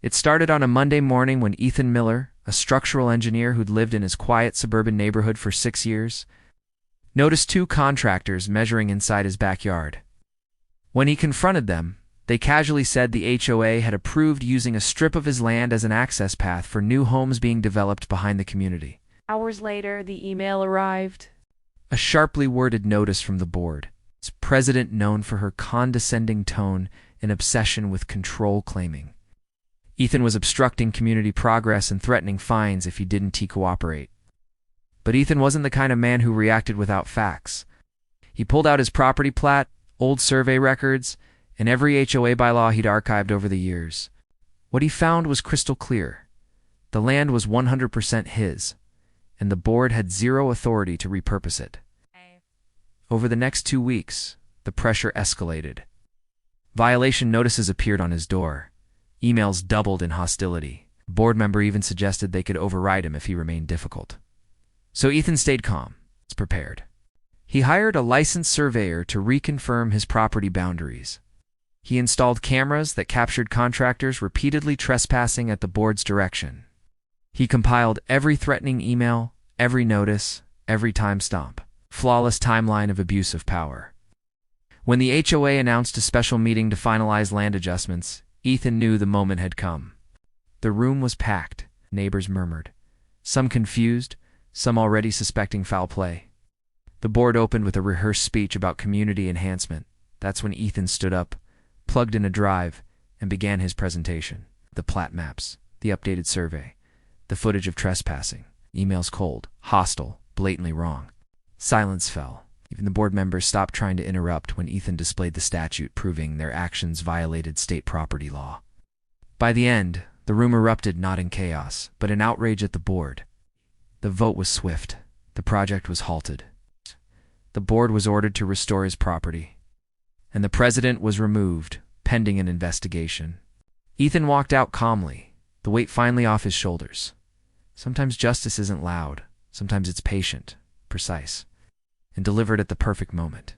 It started on a Monday morning when Ethan Miller, a structural engineer who'd lived in his quiet suburban neighborhood for 6 years, noticed two contractors measuring inside his backyard. When he confronted them, they casually said the HOA had approved using a strip of his land as an access path for new homes being developed behind the community. Hours later, the email arrived. A sharply worded notice from the board. Its president known for her condescending tone and obsession with control claiming. Ethan was obstructing community progress and threatening fines if he didn't cooperate. But Ethan wasn't the kind of man who reacted without facts. He pulled out his property plat, old survey records, and every HOA bylaw he'd archived over the years. What he found was crystal clear. The land was 100% his, and the board had zero authority to repurpose it. Over the next 2 weeks, the pressure escalated. Violation notices appeared on his door. Emails doubled in hostility. A board member even suggested they could override him if he remained difficult. So Ethan stayed calm, prepared. He hired a licensed surveyor to reconfirm his property boundaries. He installed cameras that captured contractors repeatedly trespassing at the board's direction. He compiled every threatening email, every notice, every timestamp. Flawless timeline of abuse of power. When the HOA announced a special meeting to finalize land adjustments, Ethan knew the moment had come. The room was packed, neighbors murmured. Some confused, some already suspecting foul play. The board opened with a rehearsed speech about community enhancement. That's when Ethan stood up, plugged in a drive, and began his presentation. The plat maps, the updated survey, the footage of trespassing, emails cold, hostile, blatantly wrong. Silence fell. Even the board members stopped trying to interrupt when Ethan displayed the statute proving their actions violated state property law. By the end, the room erupted not in chaos, but in outrage at the board. The vote was swift. The project was halted. The board was ordered to restore his property, and the president was removed, pending an investigation. Ethan walked out calmly, the weight finally off his shoulders. Sometimes justice isn't loud. Sometimes it's patient, precise, and delivered at the perfect moment.